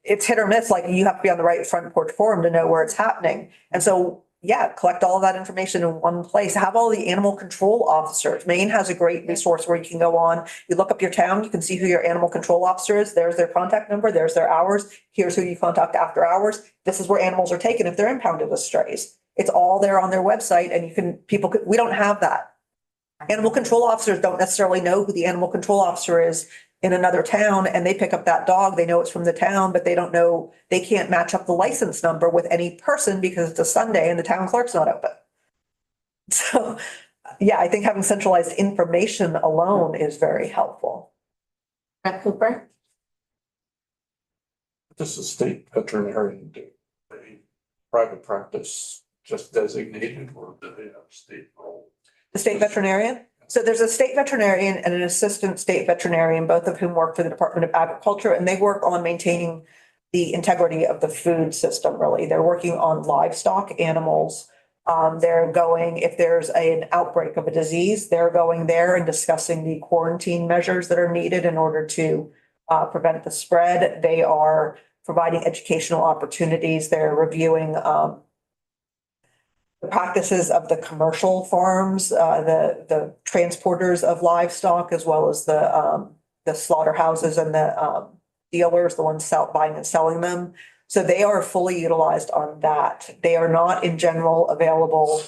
it's hit or miss. Like, you have to be on the right front porch forum to know where it's happening. And so, yeah, collect all of that information in one place. Have all the animal control officers. Maine has a great resource where you can go on, you look up your town, you can see who your animal control officer is. There's their contact number, there's their hours. Here's who you contact after hours. This is where animals are taken if they're impounded with strays. It's all there on their website, and we don't have that. Animal control officers don't necessarily know who the animal control officer is in another town, and they pick up that dog. They know it's from the town, but they don't know, they can't match up the license number with any person because it's a Sunday and the town clerk's not open. So, yeah, I think having centralized information alone is very helpful. Rep Cooper? Does the state veterinarian do a private practice just designated, or do they have state role? The state veterinarian? So there's a state veterinarian and an assistant state veterinarian, both of whom work for the Department of Agriculture, and they work on maintaining the integrity of the food system, really. They're working on livestock animals. They're going, if there's an outbreak of a disease, they're going there and discussing the quarantine measures that are needed in order to prevent the spread. They are providing educational opportunities. They're reviewing the practices of the commercial farms, the transporters of livestock, as well as the slaughterhouses and the dealers, the ones buying and selling them. So they are fully utilized on that. They are not in general available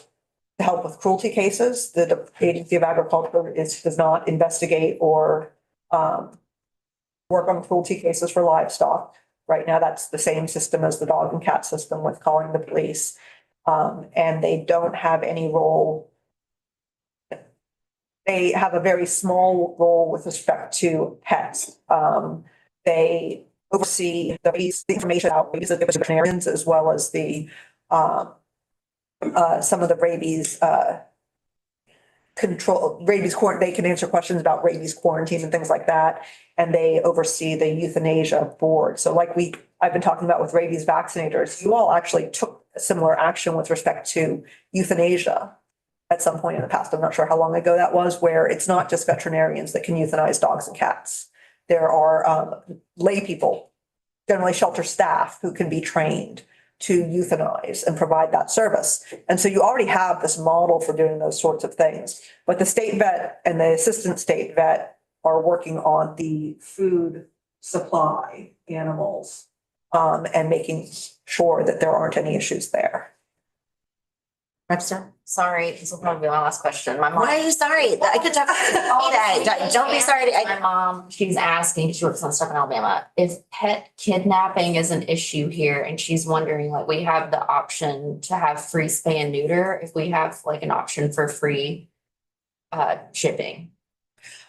to help with cruelty cases. The Agency of Agriculture does not investigate or work on cruelty cases for livestock. Right now, that's the same system as the dog and cat system with calling the police. And they don't have any role. They have a very small role with respect to pets. They oversee the information out rabies of the veterinarians, as well as the some of the rabies control, they can answer questions about rabies quarantine and things like that. And they oversee the euthanasia board. So like I've been talking about with rabies vaccinators, you all actually took a similar action with respect to euthanasia at some point in the past. I'm not sure how long ago that was, where it's not just veterinarians that can euthanize dogs and cats. There are lay people, generally shelter staff, who can be trained to euthanize and provide that service. And so you already have this model for doing those sorts of things. But the state vet and the assistant state vet are working on the food supply animals and making sure that there aren't any issues there. Webster? Sorry, this will probably be my last question. My mom. Why are you sorry? I could talk. Don't be sorry. My mom, she's asking, she works on stuff in Alabama, if pet kidnapping is an issue here, and she's wondering, like, we have the option to have free spay and neuter, if we have like an option for free shipping.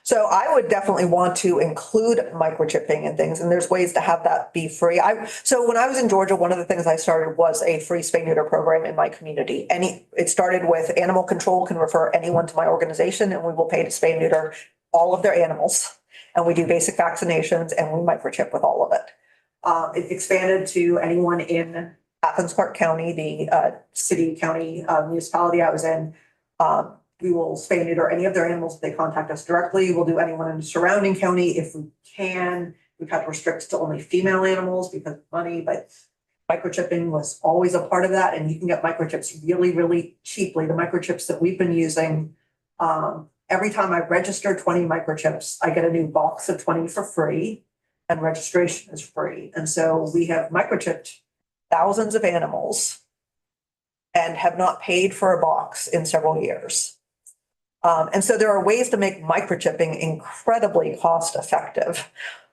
So I would definitely want to include microchipping and things, and there's ways to have that be free. So when I was in Georgia, one of the things I started was a free spay neuter program in my community. It started with animal control can refer anyone to my organization, and we will pay to spay neuter all of their animals. And we do basic vaccinations, and we microchip with all of it. It expanded to anyone in Athens Clarke County, the city, county, municipality I was in. We will spay neuter any of their animals if they contact us directly. We'll do anyone in the surrounding county if we can. We've had to restrict to only female animals because of money, but microchipping was always a part of that. And you can get microchips really, really cheaply. The microchips that we've been using, every time I register 20 microchips, I get a new box of 20 for free, and registration is free. And so we have microchipped thousands of animals and have not paid for a box in several years. And so there are ways to make microchipping incredibly cost effective.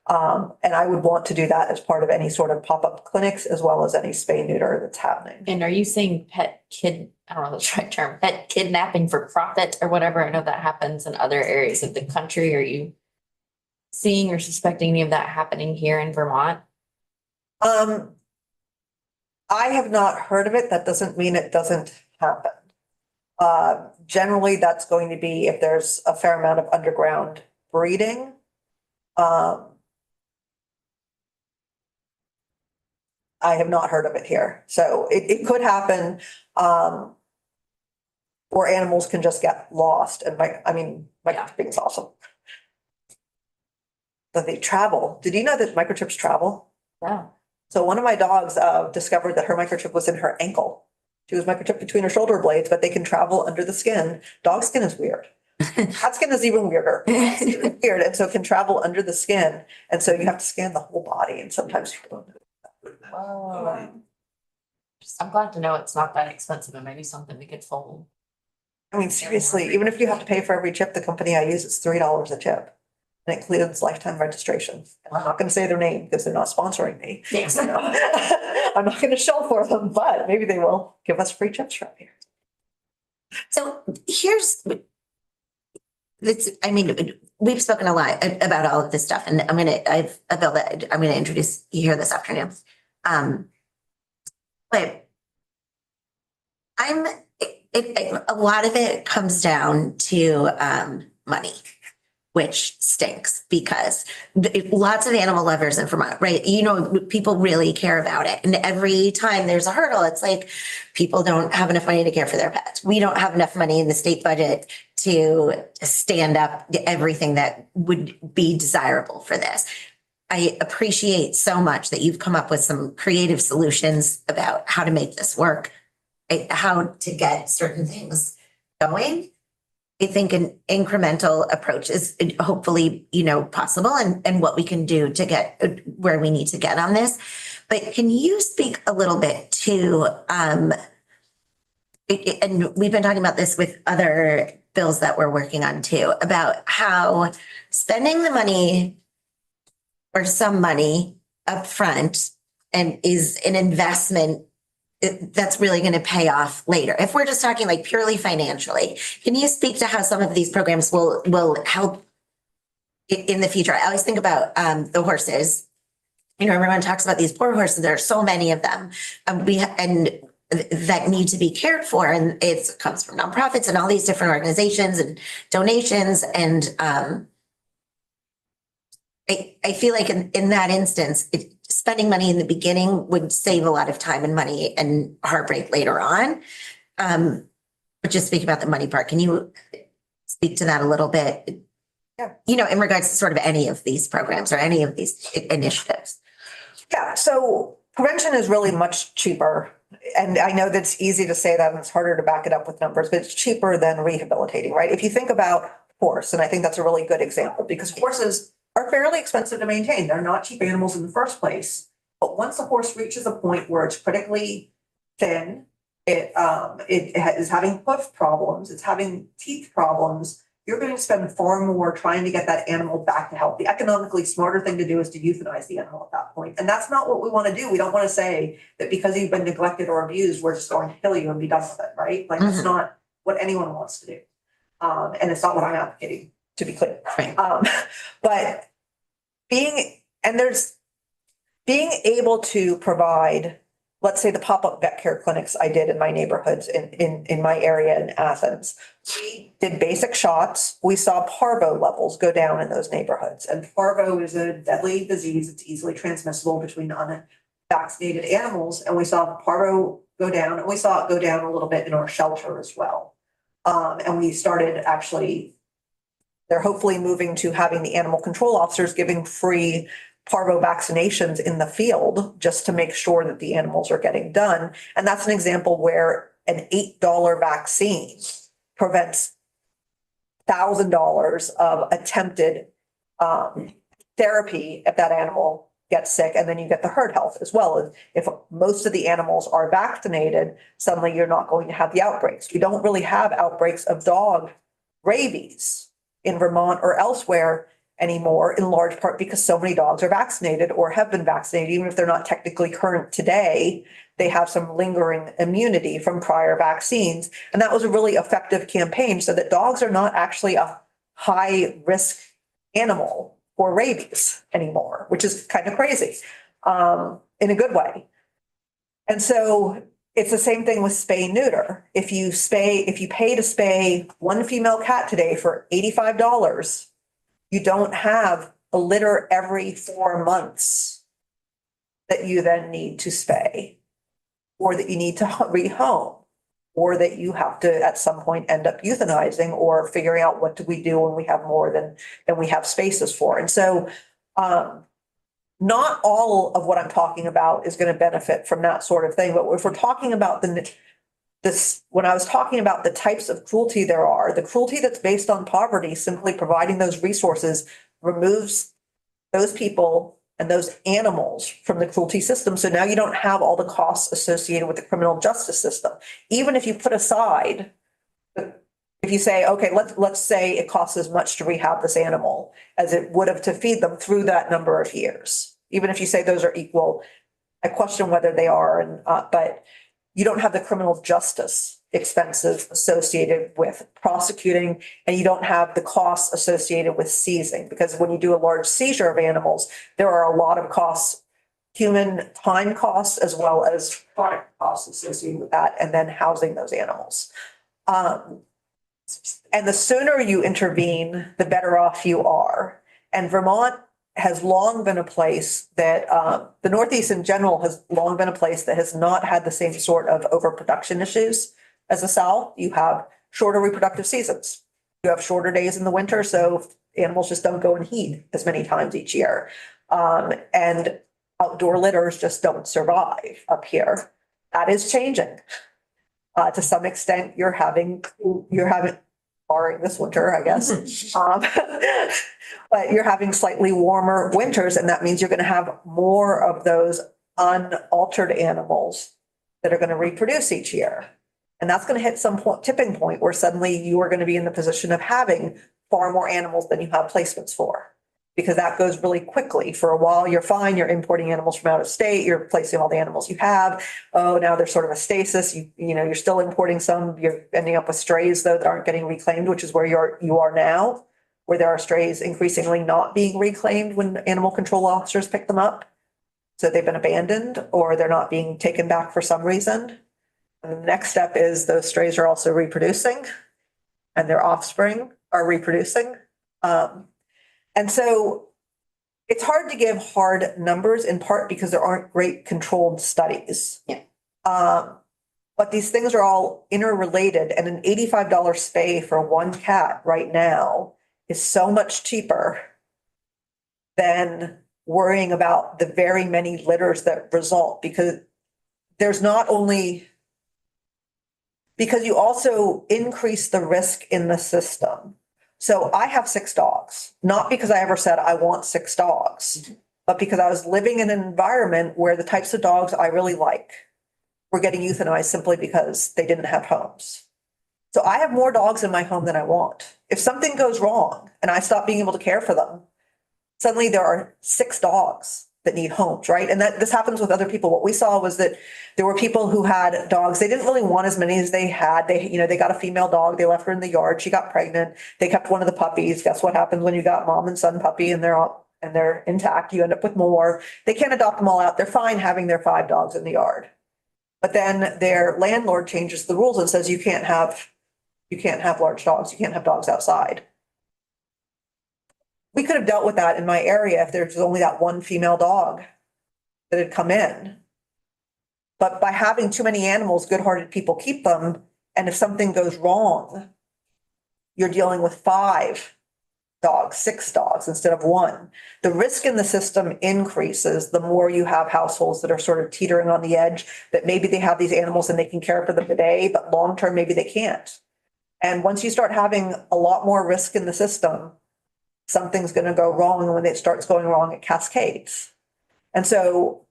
And I would want to do that as part of any sort of pop-up clinics, as well as any spay neuter that's happening. And are you saying I don't know the right term, pet kidnapping for profit or whatever? I know that happens in other areas of the country. Are you seeing or suspecting any of that happening here in Vermont? I have not heard of it. That doesn't mean it doesn't happen. Generally, that's going to be if there's a fair amount of underground breeding. I have not heard of it here. So it could happen, or animals can just get lost. And microchipping is awesome. But they travel. Did you know that microchips travel? Yeah. So one of my dogs discovered that her microchip was in her ankle. She was microchipped between her shoulder blades, but they can travel under the skin. Dog skin is weird. Cat skin is even weirder. It's weird, and so it can travel under the skin. And so you have to scan the whole body, and sometimes people don't know. Wow. I'm glad to know it's not that expensive and maybe something we could fold. I mean, seriously, even if you have to pay for every chip, the company I use is $3 a chip. And it includes lifetime registration. And I'm not going to say their name because they're not sponsoring me. Yes. I'm not going to shell for them, but maybe they will give us free chips from here. So we've spoken a lot about all of this stuff, and I'm going to introduce you here this afternoon. But a lot of it comes down to money, which stinks because lots of animal lovers in Vermont, right? People really care about it. And every time there's a hurdle, it's like people don't have enough money to care for their pets. We don't have enough money in the state budget to stand up everything that would be desirable for this. I appreciate so much that you've come up with some creative solutions about how to make this work. how to get certain things going. I think an incremental approach is hopefully, possible and what we can do to get where we need to get on this. But can you speak a little bit to, and we've been talking about this with other bills that we're working on too, about how spending the money or some money upfront and is an investment that's really going to pay off later. If we're just talking like purely financially, can you speak to how some of these programs will help in the future? I always think about the horses. Everyone talks about these poor horses. There are so many of them, and that need to be cared for, and it comes from nonprofits and all these different organizations and donations. And I feel like in that instance, spending money in the beginning would save a lot of time and money and heartbreak later on. But just speak about the money part. Can you speak to that a little bit? Yeah. In regards to sort of any of these programs or any of these initiatives. Yeah, so prevention is really much cheaper. And I know that's easy to say that and it's harder to back it up with numbers, but it's cheaper than rehabilitating, right? If you think about horse, and I think that's a really good example because horses are fairly expensive to maintain. They're not cheap animals in the first place. But once a horse reaches a point where it's critically thin, it is having hoof problems, it's having teeth problems, you're going to spend far more trying to get that animal back to health. The economically smarter thing to do is to euthanize the animal at that point. And that's not what we want to do. We don't want to say that because you've been neglected or abused, we're just going to kill you and be done with it, right? Like that's not what anyone wants to do. And it's not what I'm advocating, to be clear. Right. But being able to provide, let's say the pop-up vet care clinics I did in my neighborhoods in my area in Athens. We did basic shots. We saw parvo levels go down in those neighborhoods. And parvo is a deadly disease. It's easily transmissible between unvaccinated animals. And we saw parvo go down, and we saw it go down a little bit in our shelter as well. And we started actually, they're hopefully moving to having the animal control officers giving free parvo vaccinations in the field just to make sure that the animals are getting done. And that's an example where an $8 vaccine prevents $1,000 of attempted therapy if that animal gets sick, and then you get the herd health as well. If most of the animals are vaccinated, suddenly you're not going to have the outbreaks. We don't really have outbreaks of dog rabies in Vermont or elsewhere anymore, in large part because so many dogs are vaccinated or have been vaccinated. Even if they're not technically current today, they have some lingering immunity from prior vaccines. And that was a really effective campaign so that dogs are not actually a high risk animal for rabies anymore, which is kind of crazy in a good way. And so it's the same thing with spay neuter. If you pay to spay one female cat today for $85, you don't have a litter every 4 months that you then need to spay, or that you need to rehome, or that you have to at some point end up euthanizing or figuring out what do we do when we have more than we have spaces for. And so not all of what I'm talking about is going to benefit from that sort of thing. But if we're talking about when I was talking about the types of cruelty there are, the cruelty that's based on poverty, simply providing those resources removes those people and those animals from the cruelty system. So now you don't have all the costs associated with the criminal justice system. Even if you put aside, if you say, okay, let's say it costs as much to rehab this animal as it would have to feed them through that number of years. Even if you say those are equal, I question whether they are, but you don't have the criminal justice expenses associated with prosecuting, and you don't have the costs associated with seizing, because when you do a large seizure of animals, there are a lot of costs, human time costs, as well as product costs associated with that, and then housing those animals. And the sooner you intervene, the better off you are. And Vermont has long been a place that the Northeast in general has long been a place that has not had the same sort of overproduction issues as the South. You have shorter reproductive seasons. You have shorter days in the winter, so animals just don't go and heed as many times each year. And outdoor litters just don't survive up here. That is changing. To some extent, you're having, barring this winter, I guess. But you're having slightly warmer winters, and that means you're gonna have more of those unaltered animals that are gonna reproduce each year. And that's gonna hit some tipping point where suddenly you are gonna be in the position of having far more animals than you have placements for. Because that goes really quickly. For a while, you're fine, you're importing animals from out of state, you're replacing all the animals you have. Oh, now there's sort of a stasis, you're still importing some, you're ending up with strays though that aren't getting reclaimed, which is where you are now. Where there are strays increasingly not being reclaimed when animal control officers pick them up. So they've been abandoned or they're not being taken back for some reason. And the next step is those strays are also reproducing and their offspring are reproducing. And so it's hard to give hard numbers in part because there aren't great controlled studies. Yeah. But these things are all interrelated, and an $85 spay for one cat right now is so much cheaper than worrying about the very many litters that result, because there's not only, because you also increase the risk in the system. So I have 6 dogs, not because I ever said I want 6 dogs, but because I was living in an environment where the types of dogs I really like were getting euthanized simply because they didn't have homes. So I have more dogs in my home than I want. If something goes wrong and I stop being able to care for them, suddenly there are 6 dogs that need homes, right? And that this happens with other people. What we saw was that there were people who had dogs. They didn't really want as many as they had. They got a female dog. They left her in the yard. She got pregnant. They kept one of the puppies. Guess what happens when you got mom and son puppy and they're intact? You end up with more. They can't adopt them all out. They're fine having their 5 dogs in the yard. But then their landlord changes the rules and says you can't have large dogs. You can't have dogs outside. We could have dealt with that in my area if there's only that one female dog that had come in. But by having too many animals, good-hearted people keep them. And if something goes wrong, you're dealing with 5 dogs, 6 dogs instead of 1. The risk in the system increases the more you have households that are sort of teetering on the edge, that maybe they have these animals and they can care for them today, but long-term, maybe they can't. And once you start having a lot more risk in the system, something's going to go wrong. And when it starts going wrong, it cascades. And so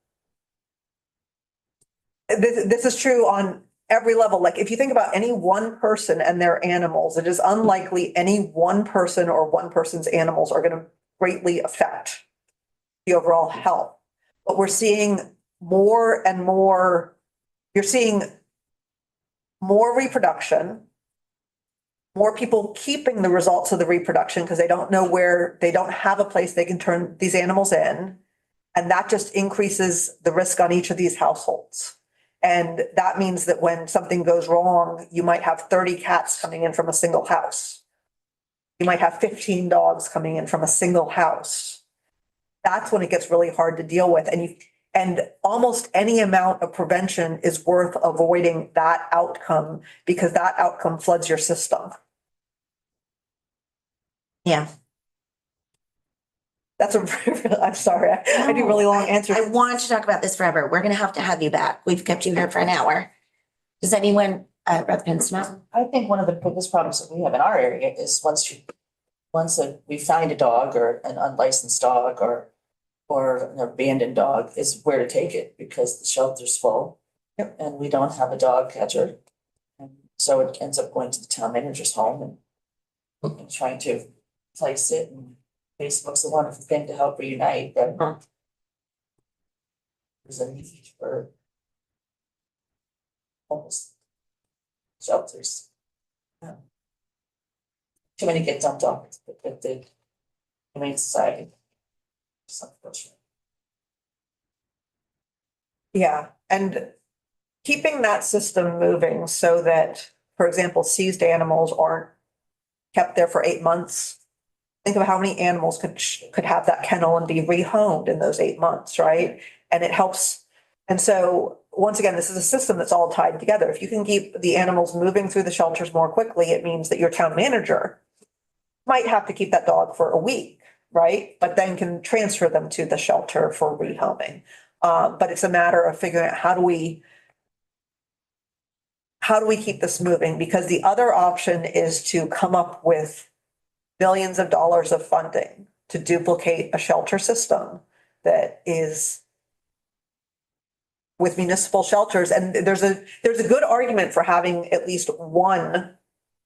this is true on every level. Like if you think about any one person and their animals, it is unlikely any one person or one person's animals are going to greatly affect the overall health. But we're seeing more and more, you're seeing more reproduction, more people keeping the results of the reproduction because they don't know where, they don't have a place they can turn these animals in. And that just increases the risk on each of these households. And that means that when something goes wrong, you might have 30 cats coming in from a single house. You might have 15 dogs coming in from a single house. That's when it gets really hard to deal with. And almost any amount of prevention is worth avoiding that outcome because that outcome floods your system. Yeah. That's I'm sorry, I do really long answers. I want to talk about this forever. We're going to have you back. We've kept you here for an hour. Does anyone, Rep. Pincinot? I think one of the biggest problems that we have in our area is once we find a dog or an unlicensed dog or an abandoned dog is where to take it because the shelter's full. Yep. And we don't have a dog catcher. And so it ends up going to the town manager's home and trying to place it. And Facebook's a wonderful thing to help reunite, but there's a need for homeless shelters. Too many get dumped off at the Humane Society. It's unfortunate. Yeah, and keeping that system moving so that, for example, seized animals aren't kept there for 8 months. Think of how many animals could have that kennel and be rehomed in those 8 months, right? And it helps. And so once again, this is a system that's all tied together. If you can keep the animals moving through the shelters more quickly, it means that your town manager might have to keep that dog for a week, right? But then can transfer them to the shelter for rehoming. But it's a matter of figuring out how do how do we keep this moving? Because the other option is to come up with billions of dollars of funding to duplicate a shelter system that is with municipal shelters. And there's a good argument for having at least one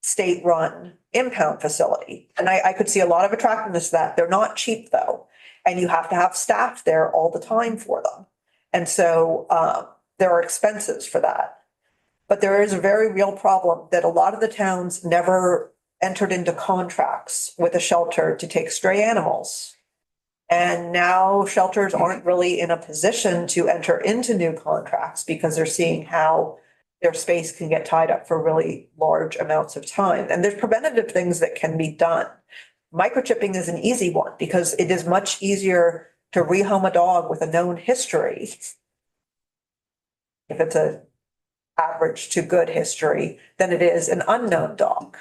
state-run impound facility. And I could see a lot of attractiveness to that. They're not cheap though. And you have to have staff there all the time for them. And so there are expenses for that. But there is a very real problem that a lot of the towns never entered into contracts with a shelter to take stray animals. And now shelters aren't really in a position to enter into new contracts because they're seeing how their space can get tied up for really large amounts of time. And there's preventative things that can be done. Microchipping is an easy one because it is much easier to rehome a dog with a known history. If it's a average to good history, than it is an unknown dog.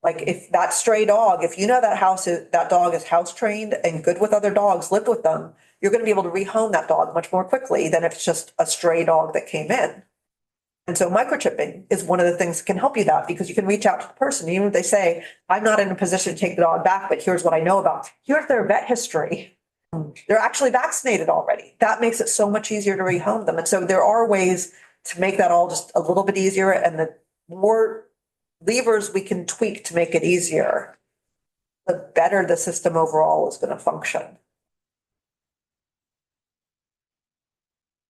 Like if that stray dog, if you know that dog is house trained and good with other dogs, lived with them, you're going to be able to rehome that dog much more quickly than if it's just a stray dog that came in. And so microchipping is one of the things that can help you that because you can reach out to the person, even if they say, I'm not in a position to take the dog back, but here's what I know about. Here's their vet history. They're actually vaccinated already. That makes it so much easier to rehome them. And so there are ways to make that all just a little bit easier, and the more levers we can tweak to make it easier, the better the system overall is going to function.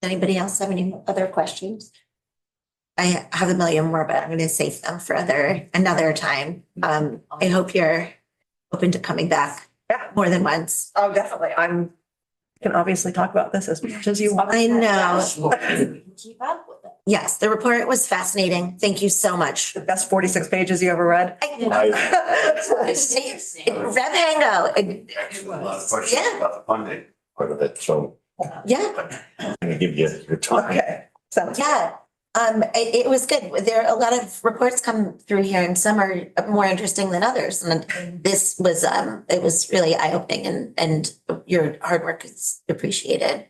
Anybody else have any other questions? I have a million more, but I'm going to save them for another time. I hope you're open to coming back Yeah. more than once. Oh, definitely. I can obviously talk about this as much as you want. I know. Keep up with it. Yes, the report was fascinating. Thank you so much. The best 46 pages you ever read. Rep Hango, Actually, a lot of questions Yeah. about the funding part of it, so yeah, I'm gonna give you your time. Okay, sounds. yeah. It was good. There are a lot of reports come through here and some are more interesting than others. And this was, it was really eye-opening and your hard work is appreciated.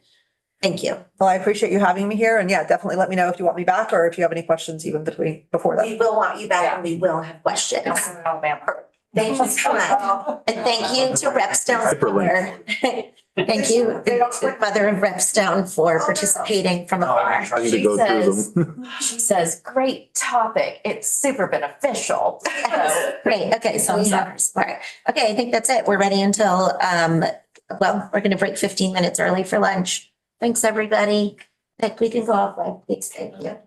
Thank you. Well, I appreciate you having me here, and yeah, definitely let me know if you want me back or if you have any questions even before We that. will want you back and we will have questions. No, ma'am. Thank you so much. And thank you to Repstone for, thank you, the mother of Repstone for participating from afar. Trying to go through them. She says, great topic. It's super beneficial. So, Great, okay, so we have, all right. Okay, I think that's it. We're ready until, well, we're gonna break 15 minutes early for lunch. Thanks, everybody. Nick, we can go off, please, thank you.